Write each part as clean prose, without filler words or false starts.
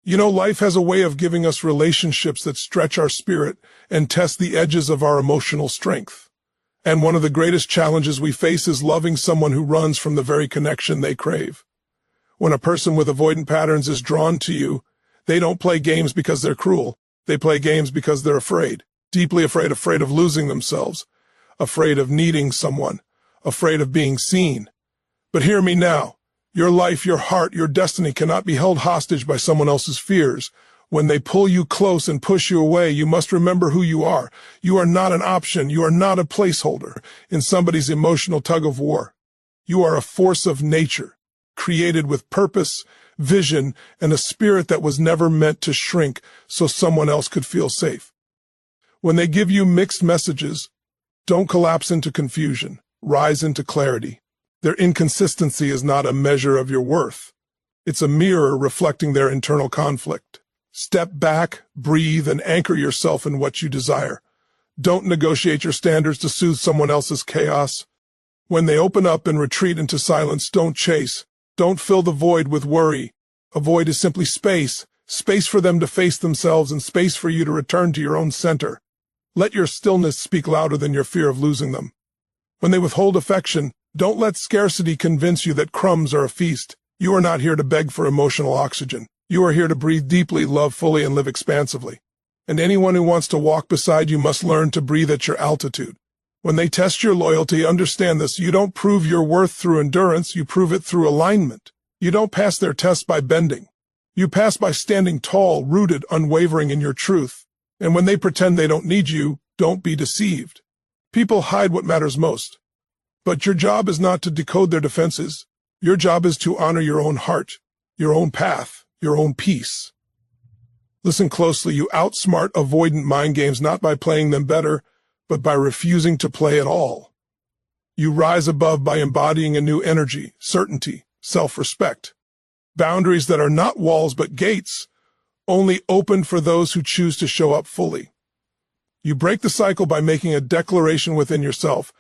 You know, life has a way of giving us relationships that stretch our spirit and test the edges of our emotional strength. And one of the greatest challenges we face is loving someone who runs from the very connection they crave. When a person with avoidant patterns is drawn to you, they don't play games because they're cruel. They play games because they're afraid, deeply afraid of losing themselves, afraid of needing someone, afraid of being seen. But hear me now. Your life, your heart, your destiny cannot be held hostage by someone else's fears. When they pull you close and push you away, you must remember who you are. You are not an option. You are not a placeholder in somebody's emotional tug-of-war. You are a force of nature, created with purpose, vision, and a spirit that was never meant to shrink so someone else could feel safe. When they give you mixed messages, don't collapse into confusion. Rise into clarity. Their inconsistency is not a measure of your worth. It's a mirror reflecting their internal conflict. Step back, breathe, and anchor yourself in what you desire. Don't negotiate your standards to soothe someone else's chaos. When they open up and retreat into silence, don't chase. Don't fill the void with worry. A void is simply space, space for them to face themselves and space for you to return to your own center. Let your stillness speak louder than your fear of losing them. When they withhold affection, don't let scarcity convince you that crumbs are a feast. You are not here to beg for emotional oxygen. You are here to breathe deeply, love fully, and live expansively. And anyone who wants to walk beside you must learn to breathe at your altitude. When they test your loyalty, understand this. You don't prove your worth through endurance, you prove it through alignment. You don't pass their test by bending. You pass by standing tall, rooted, unwavering in your truth. And when they pretend they don't need you, don't be deceived. People hide what matters most. But your job is not to decode their defenses. Your job is to honor your own heart, your own path, your own peace. Listen closely. You outsmart avoidant mind games not by playing them better, but by refusing to play at all. You rise above by embodying a new energy, certainty, self-respect. Boundaries that are not walls but gates, only open for those who choose to show up fully. You break the cycle by making a declaration within yourself.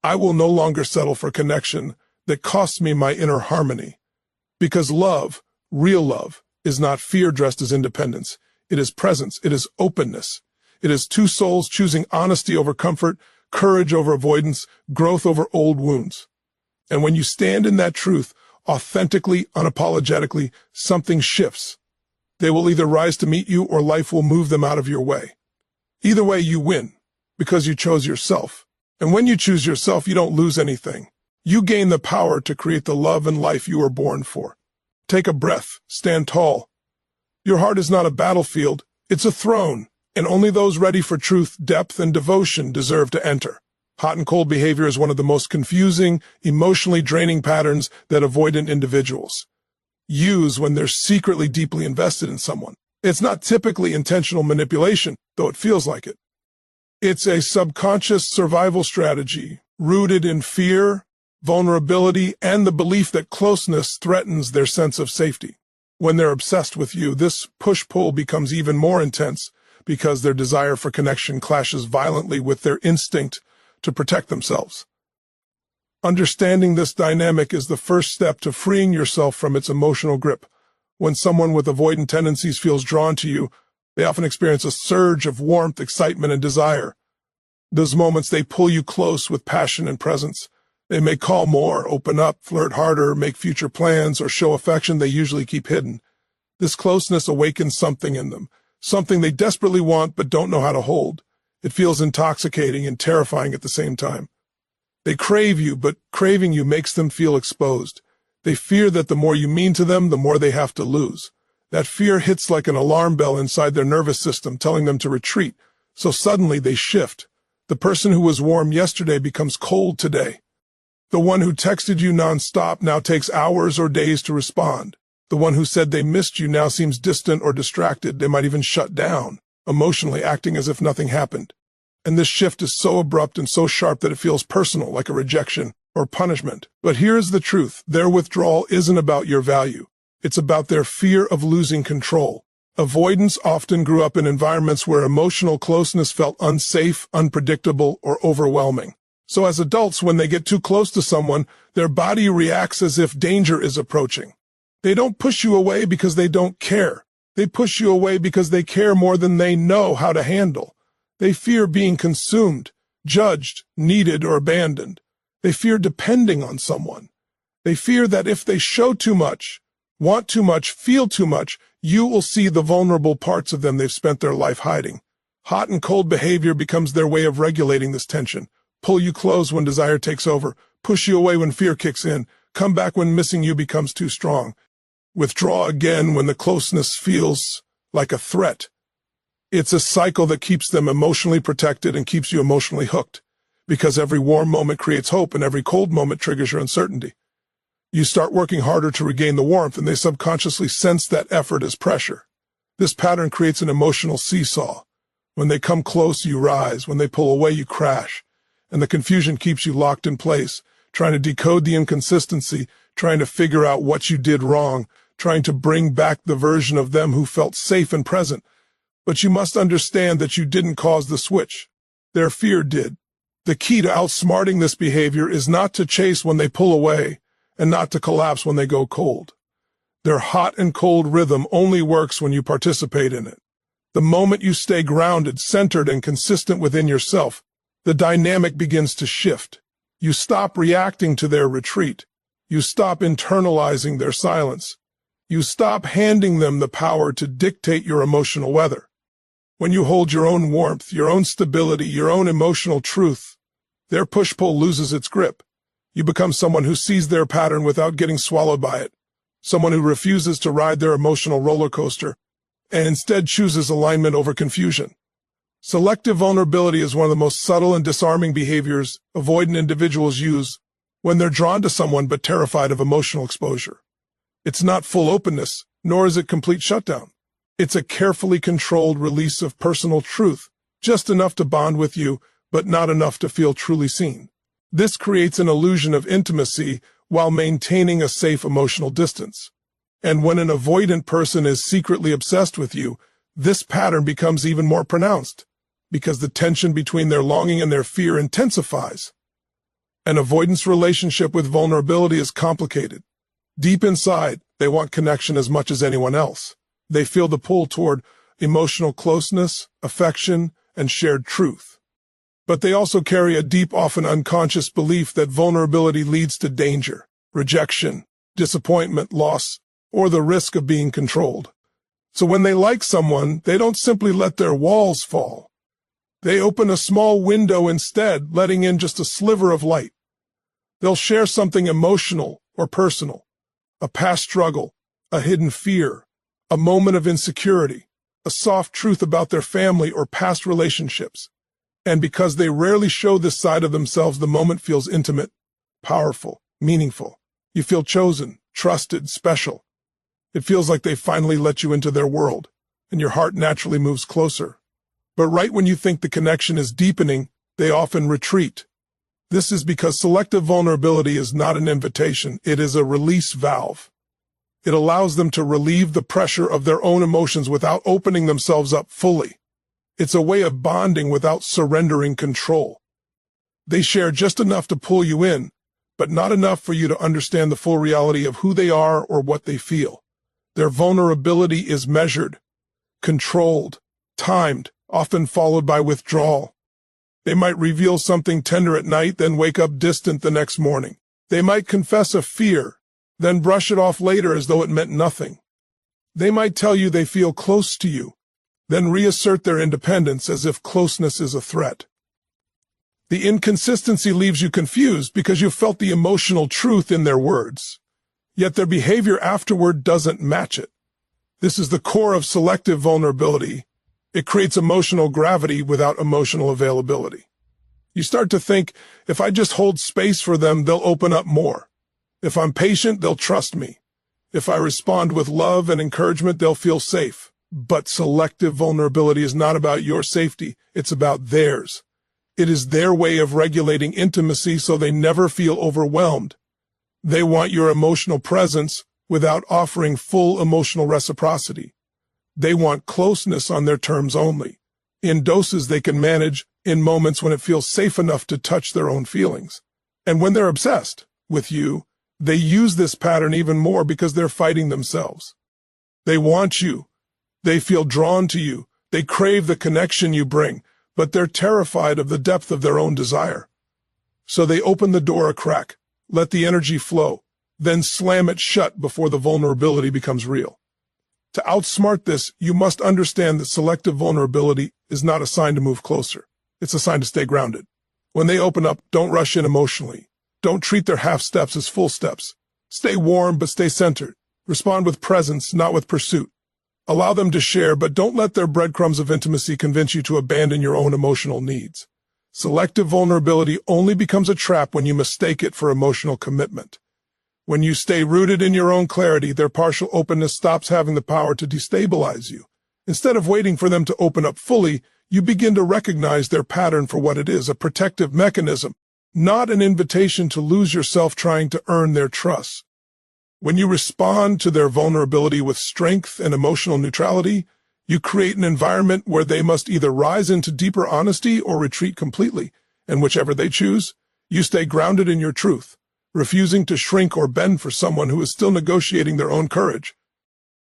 I will no longer settle for connection that costs me my inner harmony. Because love, real love, is not fear dressed as independence. It is presence. It is openness. It is two souls choosing honesty over comfort, courage over avoidance, growth over old wounds. And when you stand in that truth, authentically, unapologetically, something shifts. They will either rise to meet you or life will move them out of your way. Either way, you win, because you chose yourself. And when you choose yourself, you don't lose anything. You gain the power to create the love and life you were born for. Take a breath. Stand tall. Your heart is not a battlefield. It's a throne, and only those ready for truth, depth, and devotion deserve to enter. Hot and cold behavior is one of the most confusing, emotionally draining patterns that avoidant individuals use when they're secretly deeply invested in someone. It's not typically intentional manipulation, though it feels like it. It's a subconscious survival strategy rooted in fear, vulnerability, and the belief that closeness threatens their sense of safety. When they're obsessed with you, this push-pull becomes even more intense because their desire for connection clashes violently with their instinct to protect themselves. Understanding this dynamic is the first step to freeing yourself from its emotional grip. When someone with avoidant tendencies feels drawn to you, they often experience a surge of warmth, excitement, and desire. Those moments, they pull you close with passion and presence. They may call more, open up, flirt harder, make future plans, or show affection they usually keep hidden. This closeness awakens something in them, something they desperately want but don't know how to hold. It feels intoxicating and terrifying at the same time. They crave you, but craving you makes them feel exposed. They fear that the more you mean to them, the more they have to lose. That fear hits like an alarm bell inside their nervous system, telling them to retreat. So suddenly they shift. The person who was warm yesterday becomes cold today. The one who texted you nonstop now takes hours or days to respond. The one who said they missed you now seems distant or distracted. They might even shut down, emotionally acting as if nothing happened. And this shift is so abrupt and so sharp that it feels personal, like a rejection or punishment. But here's the truth. Their withdrawal isn't about your value. It's about their fear of losing control. Avoidants often grew up in environments where emotional closeness felt unsafe, unpredictable, or overwhelming. So as adults, when they get too close to someone, their body reacts as if danger is approaching. They don't push you away because they don't care. They push you away because they care more than they know how to handle. They fear being consumed, judged, needed, or abandoned. They fear depending on someone. They fear that if they show too much, want too much, feel too much, you will see the vulnerable parts of them they've spent their life hiding. Hot and cold behavior becomes their way of regulating this tension. Pull you close when desire takes over, push you away when fear kicks in, come back when missing you becomes too strong, withdraw again when the closeness feels like a threat. It's a cycle that keeps them emotionally protected and keeps you emotionally hooked, because every warm moment creates hope and every cold moment triggers your uncertainty. You start working harder to regain the warmth, and they subconsciously sense that effort as pressure. This pattern creates an emotional seesaw. When they come close, you rise. When they pull away, you crash. And the confusion keeps you locked in place, trying to decode the inconsistency, trying to figure out what you did wrong, trying to bring back the version of them who felt safe and present. But you must understand that you didn't cause the switch. Their fear did. The key to outsmarting this behavior is not to chase when they pull away, and not to collapse when they go cold. Their hot and cold rhythm only works when you participate in it. The moment you stay grounded, centered, and consistent within yourself, the dynamic begins to shift. You stop reacting to their retreat. You stop internalizing their silence. You stop handing them the power to dictate your emotional weather. When you hold your own warmth, your own stability, your own emotional truth, their push-pull loses its grip. You become someone who sees their pattern without getting swallowed by it, someone who refuses to ride their emotional roller coaster, and instead chooses alignment over confusion. Selective vulnerability is one of the most subtle and disarming behaviors avoidant individuals use when they're drawn to someone but terrified of emotional exposure. It's not full openness, nor is it complete shutdown. It's a carefully controlled release of personal truth, just enough to bond with you, but not enough to feel truly seen. This creates an illusion of intimacy while maintaining a safe emotional distance. And when an avoidant person is secretly obsessed with you, this pattern becomes even more pronounced, because the tension between their longing and their fear intensifies. An avoidance relationship with vulnerability is complicated. Deep inside, they want connection as much as anyone else. They feel the pull toward emotional closeness, affection, and shared truth. But they also carry a deep, often unconscious belief that vulnerability leads to danger, rejection, disappointment, loss, or the risk of being controlled. So when they like someone, they don't simply let their walls fall. They open a small window instead, letting in just a sliver of light. They'll share something emotional or personal, a past struggle, a hidden fear, a moment of insecurity, a soft truth about their family or past relationships. And because they rarely show this side of themselves, the moment feels intimate, powerful, meaningful. You feel chosen, trusted, special. It feels like they finally let you into their world, and your heart naturally moves closer. But right when you think the connection is deepening, they often retreat. This is because selective vulnerability is not an invitation, it is a release valve. It allows them to relieve the pressure of their own emotions without opening themselves up fully. It's a way of bonding without surrendering control. They share just enough to pull you in, but not enough for you to understand the full reality of who they are or what they feel. Their vulnerability is measured, controlled, timed, often followed by withdrawal. They might reveal something tender at night, then wake up distant the next morning. They might confess a fear, then brush it off later as though it meant nothing. They might tell you they feel close to you, then reassert their independence as if closeness is a threat. The inconsistency leaves you confused because you felt the emotional truth in their words, yet their behavior afterward doesn't match it. This is the core of selective vulnerability. It creates emotional gravity without emotional availability. You start to think, if I just hold space for them, they'll open up more. If I'm patient, they'll trust me. If I respond with love and encouragement, they'll feel safe. But selective vulnerability is not about your safety, it's about theirs. It is their way of regulating intimacy so they never feel overwhelmed. They want your emotional presence without offering full emotional reciprocity. They want closeness on their terms only, in doses they can manage, in moments when it feels safe enough to touch their own feelings. And when they're obsessed with you, they use this pattern even more because they're fighting themselves. They want you, They feel drawn to you. They crave the connection you bring, but they're terrified of the depth of their own desire. So they open the door a crack, let the energy flow, then slam it shut before the vulnerability becomes real. To outsmart this, you must understand that selective vulnerability is not a sign to move closer. It's a sign to stay grounded. When they open up, don't rush in emotionally. Don't treat their half steps as full steps. Stay warm, but stay centered. Respond with presence, not with pursuit. Allow them to share, but don't let their breadcrumbs of intimacy convince you to abandon your own emotional needs. Selective vulnerability only becomes a trap when you mistake it for emotional commitment. When you stay rooted in your own clarity, their partial openness stops having the power to destabilize you. Instead of waiting for them to open up fully, you begin to recognize their pattern for what it is, a protective mechanism, not an invitation to lose yourself trying to earn their trust. When you respond to their vulnerability with strength and emotional neutrality, you create an environment where they must either rise into deeper honesty or retreat completely, and whichever they choose, you stay grounded in your truth, refusing to shrink or bend for someone who is still negotiating their own courage.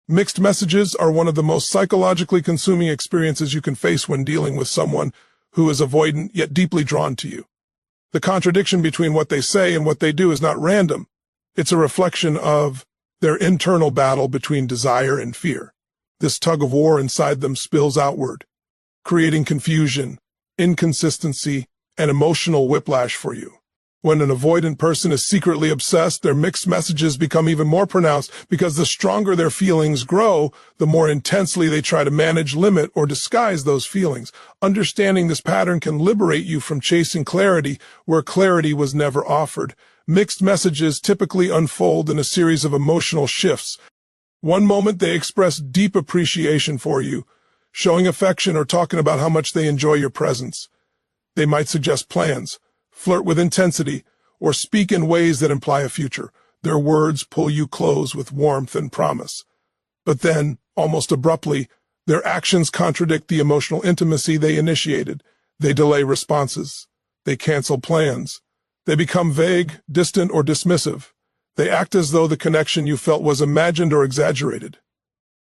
Mixed messages are one of the most psychologically consuming experiences you can face when dealing with someone who is avoidant yet deeply drawn to you. The contradiction between what they say and what they do is not random. It's a reflection of their internal battle between desire and fear. This tug of war inside them spills outward, creating confusion, inconsistency, and emotional whiplash for you. When an avoidant person is secretly obsessed, their mixed messages become even more pronounced because the stronger their feelings grow, the more intensely they try to manage, limit, or disguise those feelings. Understanding this pattern can liberate you from chasing clarity where clarity was never offered. Mixed messages typically unfold in a series of emotional shifts. One moment they express deep appreciation for you, showing affection or talking about how much they enjoy your presence. They might suggest plans, flirt with intensity, or speak in ways that imply a future. Their words pull you close with warmth and promise. But then, almost abruptly, their actions contradict the emotional intimacy they initiated. They delay responses. They cancel plans. They become vague, distant, or dismissive. They act as though the connection you felt was imagined or exaggerated.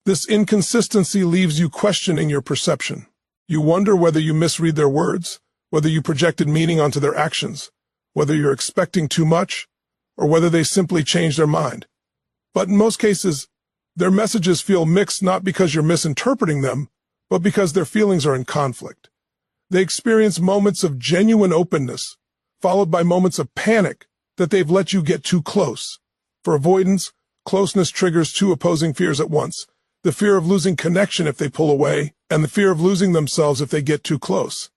This inconsistency leaves you questioning your perception. You wonder whether you misread their words, whether you projected meaning onto their actions, whether you're expecting too much, or whether they simply changed their mind. But in most cases, their messages feel mixed not because you're misinterpreting them, but because their feelings are in conflict. They experience moments of genuine openness, followed by moments of panic that they've let you get too close. For avoidance, closeness triggers two opposing fears at once: the fear of losing connection if they pull away, and the fear of losing themselves if they get too close.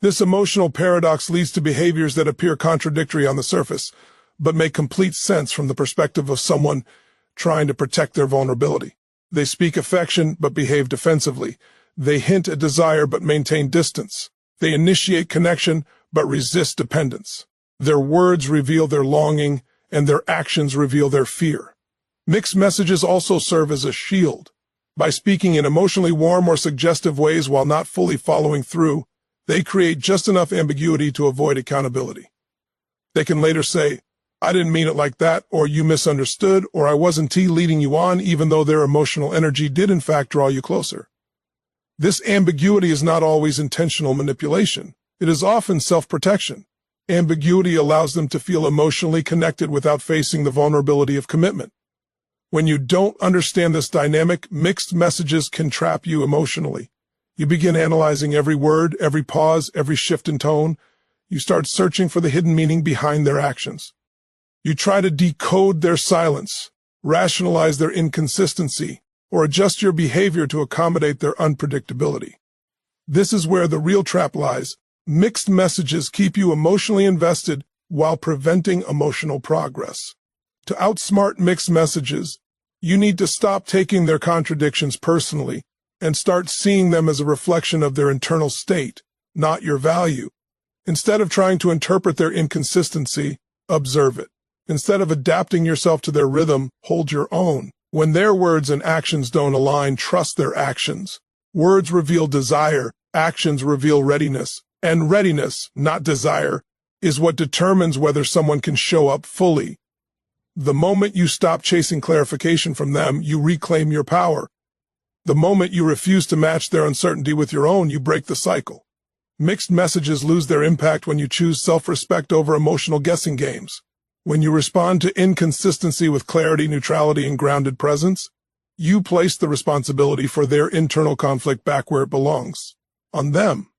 This emotional paradox leads to behaviors that appear contradictory on the surface, but make complete sense from the perspective of someone trying to protect their vulnerability. They speak affection but behave defensively. They hint at desire but maintain distance. They initiate connection but resist dependence. Their words reveal their longing, and their actions reveal their fear. Mixed messages also serve as a shield. By speaking in emotionally warm or suggestive ways while not fully following through, they create just enough ambiguity to avoid accountability. They can later say, "I didn't mean it like that," or "you misunderstood," or "I wasn't leading you on," even though their emotional energy did in fact draw you closer. This ambiguity is not always intentional manipulation. It is often self-protection. Ambiguity allows them to feel emotionally connected without facing the vulnerability of commitment. When you don't understand this dynamic, mixed messages can trap you emotionally. You begin analyzing every word, every pause, every shift in tone. You start searching for the hidden meaning behind their actions. You try to decode their silence, rationalize their inconsistency, or adjust your behavior to accommodate their unpredictability. This is where the real trap lies. Mixed messages keep you emotionally invested while preventing emotional progress. To outsmart mixed messages, you need to stop taking their contradictions personally and start seeing them as a reflection of their internal state, not your value. Instead of trying to interpret their inconsistency, observe it. Instead of adapting yourself to their rhythm, hold your own. When their words and actions don't align, trust their actions. Words reveal desire, actions reveal readiness. And readiness, not desire, is what determines whether someone can show up fully. The moment you stop chasing clarification from them, you reclaim your power. The moment you refuse to match their uncertainty with your own, you break the cycle. Mixed messages lose their impact when you choose self-respect over emotional guessing games. When you respond to inconsistency with clarity, neutrality, and grounded presence, you place the responsibility for their internal conflict back where it belongs, on them.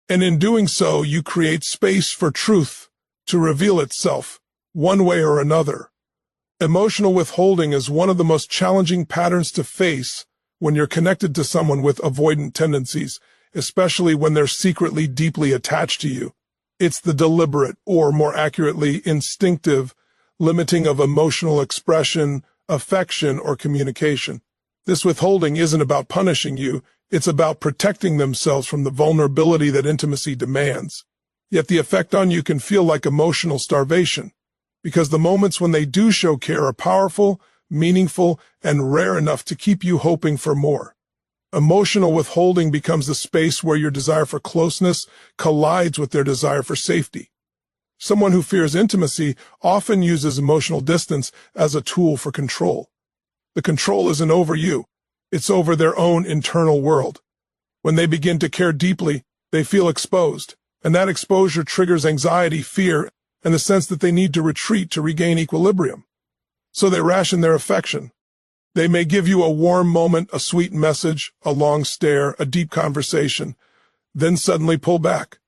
And in doing so, you create space for truth to reveal itself, one way or another. Emotional withholding is one of the most challenging patterns to face when you're connected to someone with avoidant tendencies, especially when they're secretly deeply attached to you. It's the deliberate, or more accurately, instinctive, limiting of emotional expression, affection, or communication. This withholding isn't about punishing you, it's about protecting themselves from the vulnerability that intimacy demands. Yet the effect on you can feel like emotional starvation, because the moments when they do show care are powerful, meaningful, and rare enough to keep you hoping for more. Emotional withholding becomes the space where your desire for closeness collides with their desire for safety. Someone who fears intimacy often uses emotional distance as a tool for control. The control isn't over you, it's over their own internal world. When they begin to care deeply, they feel exposed, and that exposure triggers anxiety, fear, and the sense that they need to retreat to regain equilibrium. So they ration their affection. They may give you a warm moment, a sweet message, a long stare, a deep conversation, then suddenly pull back.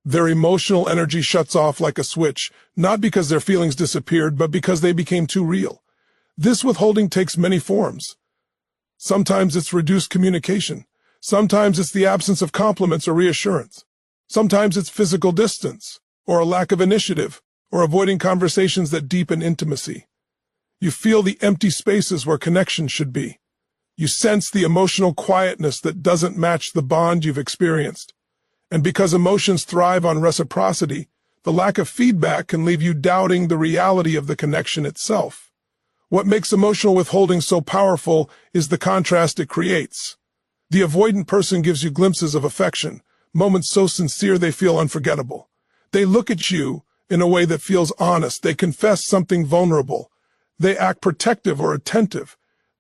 Their emotional energy shuts off like a switch, not because their feelings disappeared, but because they became too real. This withholding takes many forms. Sometimes it's reduced communication. Sometimes it's the absence of compliments or reassurance. Sometimes it's physical distance, or a lack of initiative, or avoiding conversations that deepen intimacy. You feel the empty spaces where connection should be. You sense the emotional quietness that doesn't match the bond you've experienced. And because emotions thrive on reciprocity, the lack of feedback can leave you doubting the reality of the connection itself. What makes emotional withholding so powerful is the contrast it creates. The avoidant person gives you glimpses of affection, moments so sincere they feel unforgettable. They look at you in a way that feels honest. They confess something vulnerable. They act protective or attentive.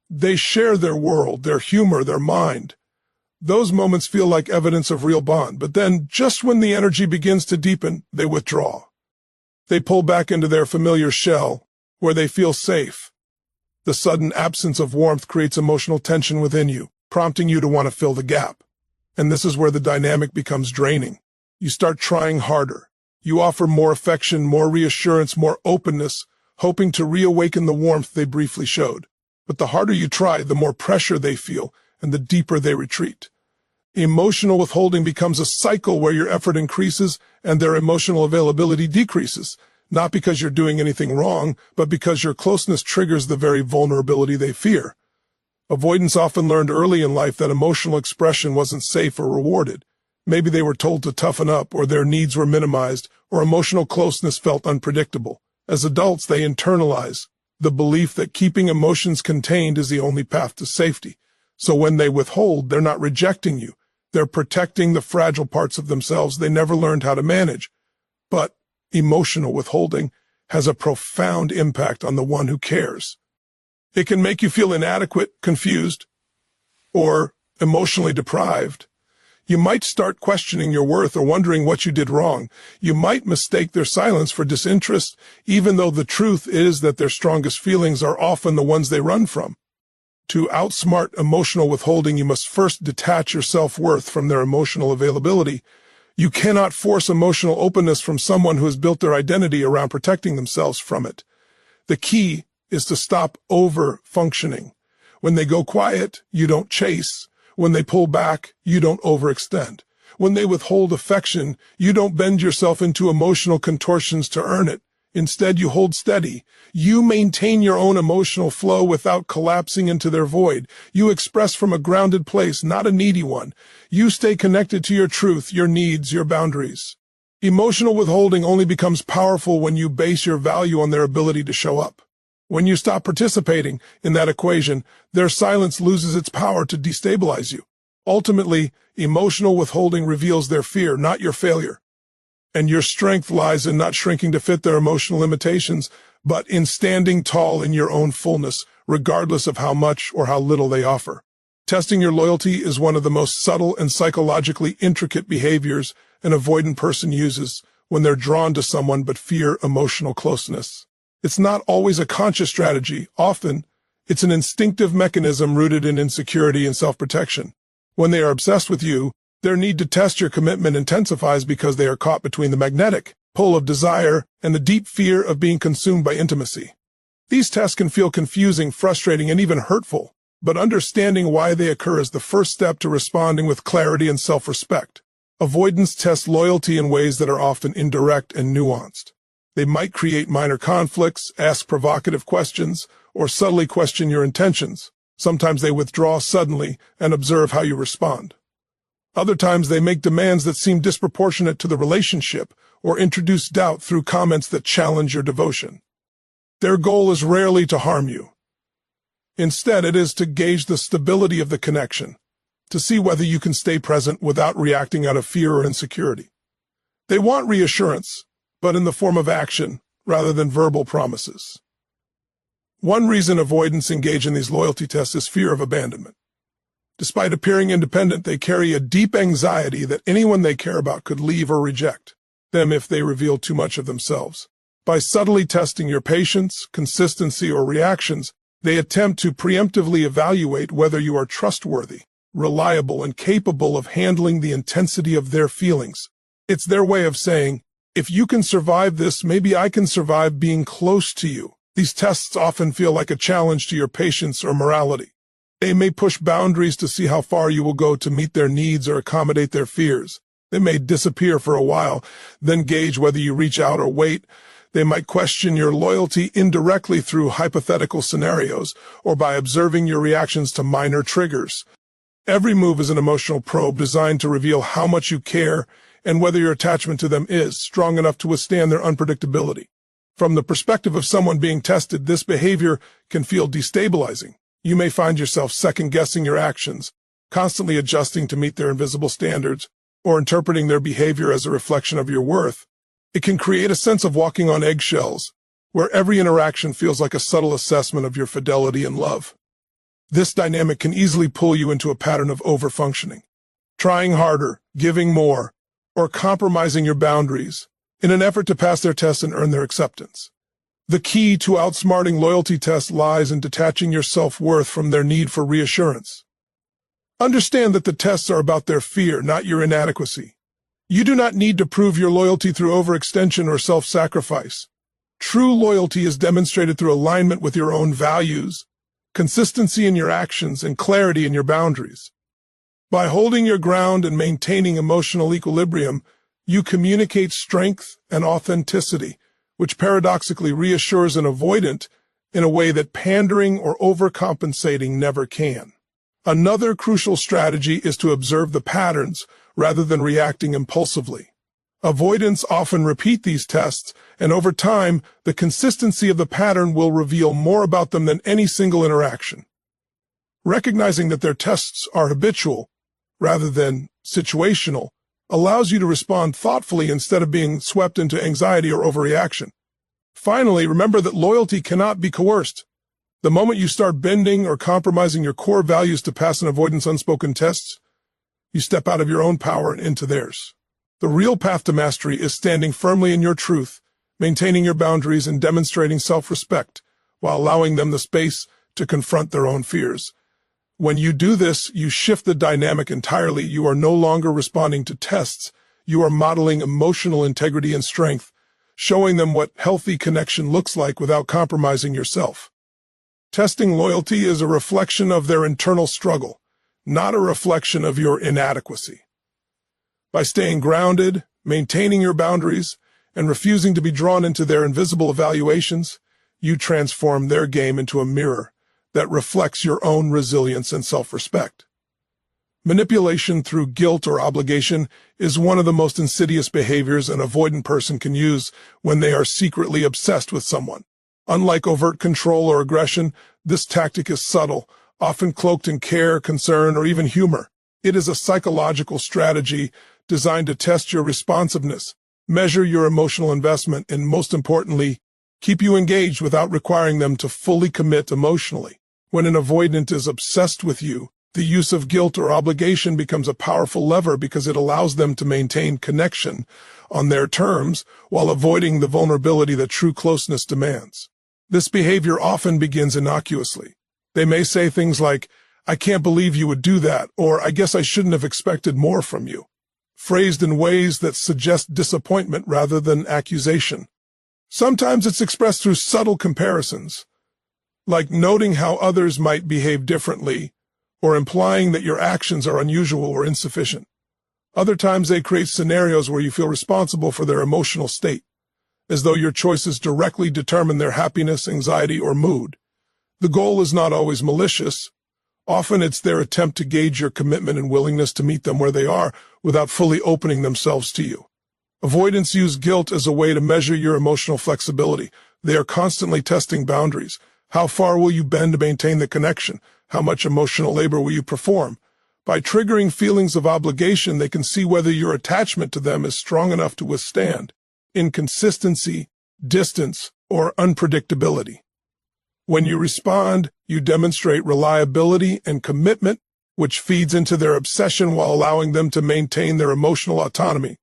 They share their world, their humor, their mind. Those moments feel like evidence of real bond, but then, just when the energy begins to deepen, they withdraw. They pull back into their familiar shell, where they feel safe. The sudden absence of warmth creates emotional tension within you, prompting you to want to fill the gap. And this is where the dynamic becomes draining. You start trying harder. You offer more affection, more reassurance, more openness, hoping to reawaken the warmth they briefly showed. But the harder you try, the more pressure they feel, and the deeper they retreat. Emotional withholding becomes a cycle where your effort increases and their emotional availability decreases, not because you're doing anything wrong, but because your closeness triggers the very vulnerability they fear. Avoidants often learned early in life that emotional expression wasn't safe or rewarded. Maybe they were told to toughen up, or their needs were minimized, or emotional closeness felt unpredictable. As adults, they internalize the belief that keeping emotions contained is the only path to safety. So when they withhold, they're not rejecting you. They're protecting the fragile parts of themselves they never learned how to manage. But emotional withholding has a profound impact on the one who cares. It can make you feel inadequate, confused, or emotionally deprived. You might start questioning your worth or wondering what you did wrong. You might mistake their silence for disinterest, even though the truth is that their strongest feelings are often the ones they run from. To outsmart emotional withholding, you must first detach your self-worth from their emotional availability. You cannot force emotional openness from someone who has built their identity around protecting themselves from it. The key is to stop over-functioning. When they go quiet, you don't chase. When they pull back, you don't overextend. When they withhold affection, you don't bend yourself into emotional contortions to earn it. Instead, you hold steady. You maintain your own emotional flow without collapsing into their void. You express from a grounded place, not a needy one. You stay connected to your truth, your needs, your boundaries. Emotional withholding only becomes powerful when you base your value on their ability to show up. When you stop participating in that equation, their silence loses its power to destabilize you. Ultimately, emotional withholding reveals their fear, not your failure. And your strength lies in not shrinking to fit their emotional limitations, but in standing tall in your own fullness, regardless of how much or how little they offer. Testing your loyalty is one of the most subtle and psychologically intricate behaviors an avoidant person uses when they're drawn to someone but fear emotional closeness. It's not always a conscious strategy. Often, it's an instinctive mechanism rooted in insecurity and self-protection. When they are obsessed with you, their need to test your commitment intensifies because they are caught between the magnetic pull of desire and the deep fear of being consumed by intimacy. These tests can feel confusing, frustrating, and even hurtful, but understanding why they occur is the first step to responding with clarity and self-respect. Avoidants test loyalty in ways that are often indirect and nuanced. They might create minor conflicts, ask provocative questions, or subtly question your intentions. Sometimes they withdraw suddenly and observe how you respond. Other times they make demands that seem disproportionate to the relationship or introduce doubt through comments that challenge your devotion. Their goal is rarely to harm you. Instead, it is to gauge the stability of the connection, to see whether you can stay present without reacting out of fear or insecurity. They want reassurance, but in the form of action rather than verbal promises. One reason avoidants engage in these loyalty tests is fear of abandonment. Despite appearing independent, they carry a deep anxiety that anyone they care about could leave or reject them if they reveal too much of themselves. By subtly testing your patience, consistency, or reactions, they attempt to preemptively evaluate whether you are trustworthy, reliable, and capable of handling the intensity of their feelings. It's their way of saying, if you can survive this, maybe I can survive being close to you. These tests often feel like a challenge to your patience or morality. They may push boundaries to see how far you will go to meet their needs or accommodate their fears. They may disappear for a while, then gauge whether you reach out or wait. They might question your loyalty indirectly through hypothetical scenarios or by observing your reactions to minor triggers. Every move is an emotional probe designed to reveal how much you care and whether your attachment to them is strong enough to withstand their unpredictability. From the perspective of someone being tested, this behavior can feel destabilizing. You may find yourself second-guessing your actions, constantly adjusting to meet their invisible standards, or interpreting their behavior as a reflection of your worth. It can create a sense of walking on eggshells, where every interaction feels like a subtle assessment of your fidelity and love. This dynamic can easily pull you into a pattern of overfunctioning, trying harder, giving more, or compromising your boundaries in an effort to pass their tests and earn their acceptance. The key to outsmarting loyalty tests lies in detaching your self-worth from their need for reassurance. Understand that the tests are about their fear, not your inadequacy. You do not need to prove your loyalty through overextension or self-sacrifice. True loyalty is demonstrated through alignment with your own values, consistency in your actions, and clarity in your boundaries. By holding your ground and maintaining emotional equilibrium, you communicate strength and authenticity, which paradoxically reassures an avoidant in a way that pandering or overcompensating never can. Another crucial strategy is to observe the patterns rather than reacting impulsively. Avoidants often repeat these tests, and over time, the consistency of the pattern will reveal more about them than any single interaction. Recognizing that their tests are habitual rather than situational allows you to respond thoughtfully instead of being swept into anxiety or overreaction. Finally, remember that loyalty cannot be coerced. The moment you start bending or compromising your core values to pass an avoidance unspoken tests, you step out of your own power and into theirs. The real path to mastery is standing firmly in your truth, maintaining your boundaries, and demonstrating self-respect while allowing them the space to confront their own fears. When you do this, you shift the dynamic entirely. You are no longer responding to tests. You are modeling emotional integrity and strength, showing them what healthy connection looks like without compromising yourself. Testing loyalty is a reflection of their internal struggle, not a reflection of your inadequacy. By staying grounded, maintaining your boundaries, and refusing to be drawn into their invisible evaluations, you transform their game into a mirror that reflects your own resilience and self-respect. Manipulation through guilt or obligation is one of the most insidious behaviors an avoidant person can use when they are secretly obsessed with someone. Unlike overt control or aggression, this tactic is subtle, often cloaked in care, concern, or even humor. It is a psychological strategy designed to test your responsiveness, measure your emotional investment, and most importantly, keep you engaged without requiring them to fully commit emotionally. When an avoidant is obsessed with you, The use of guilt or obligation becomes a powerful lever because it allows them to maintain connection on their terms while avoiding the vulnerability that true closeness demands. This behavior often begins innocuously. They may say things like, "I can't believe you would do that," or "I guess I shouldn't have expected more from you," phrased in ways that suggest disappointment rather than accusation. Sometimes it's expressed through subtle comparisons, like noting how others might behave differently or implying that your actions are unusual or insufficient. Other times they create scenarios where you feel responsible for their emotional state, as though your choices directly determine their happiness, anxiety, or mood. The goal is not always malicious. Often it's their attempt to gauge your commitment and willingness to meet them where they are without fully opening themselves to you. Avoidants use guilt as a way to measure your emotional flexibility. They are constantly testing boundaries. How far will you bend to maintain the connection? How much emotional labor will you perform? By triggering feelings of obligation, they can see whether your attachment to them is strong enough to withstand inconsistency, distance, or unpredictability. When you respond, you demonstrate reliability and commitment, which feeds into their obsession while allowing them to maintain their emotional autonomy.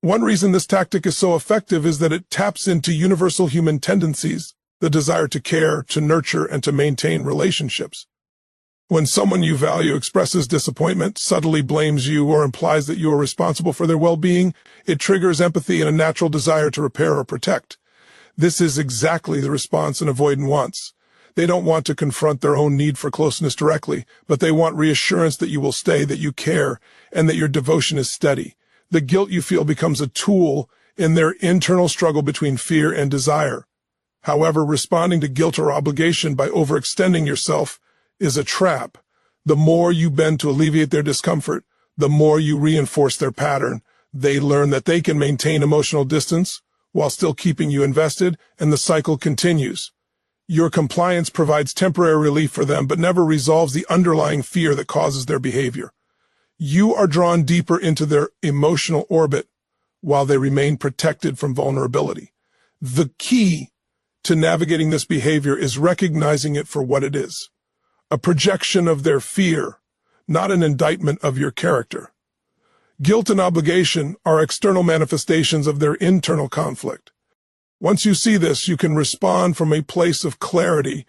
One reason this tactic is so effective is that it taps into universal human tendencies, the desire to care, to nurture, and to maintain relationships. When someone you value expresses disappointment, subtly blames you, or implies that you are responsible for their well-being, it triggers empathy and a natural desire to repair or protect. This is exactly the response an avoidant wants. They don't want to confront their own need for closeness directly, but they want reassurance that you will stay, that you care, and that your devotion is steady. The guilt you feel becomes a tool in their internal struggle between fear and desire. However, responding to guilt or obligation by overextending yourself is a trap. The more you bend to alleviate their discomfort, the more you reinforce their pattern. They learn that they can maintain emotional distance while still keeping you invested, and the cycle continues. Your compliance provides temporary relief for them, but never resolves the underlying fear that causes their behavior. You are drawn deeper into their emotional orbit while they remain protected from vulnerability. The key to navigating this behavior is recognizing it for what it is: a projection of their fear, not an indictment of your character. Guilt and obligation are external manifestations of their internal conflict. Once you see this, you can respond from a place of clarity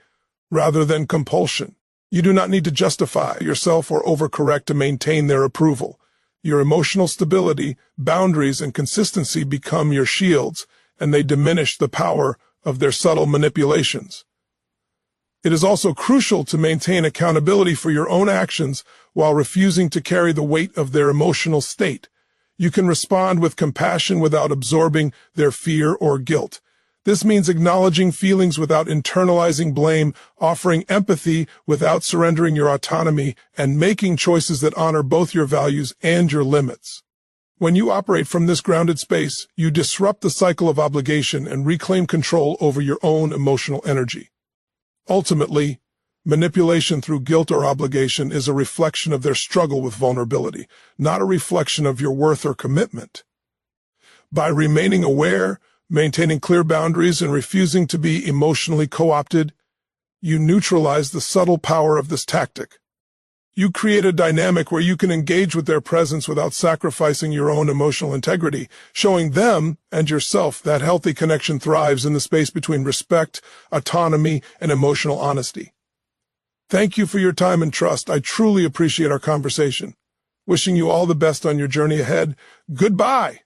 rather than compulsion. You do not need to justify yourself or overcorrect to maintain their approval. Your emotional stability, boundaries, and consistency become your shields, and they diminish the power of their subtle manipulations. It is also crucial to maintain accountability for your own actions while refusing to carry the weight of their emotional state. You can respond with compassion without absorbing their fear or guilt. This means acknowledging feelings without internalizing blame, offering empathy without surrendering your autonomy, and making choices that honor both your values and your limits. When you operate from this grounded space, you disrupt the cycle of obligation and reclaim control over your own emotional energy. Ultimately, manipulation through guilt or obligation is a reflection of their struggle with vulnerability, not a reflection of your worth or commitment. By remaining aware, maintaining clear boundaries, and refusing to be emotionally co-opted, you neutralize the subtle power of this tactic. You create a dynamic where you can engage with their presence without sacrificing your own emotional integrity, showing them and yourself that healthy connection thrives in the space between respect, autonomy, and emotional honesty. Thank you for your time and trust. I truly appreciate our conversation. Wishing you all the best on your journey ahead. Goodbye.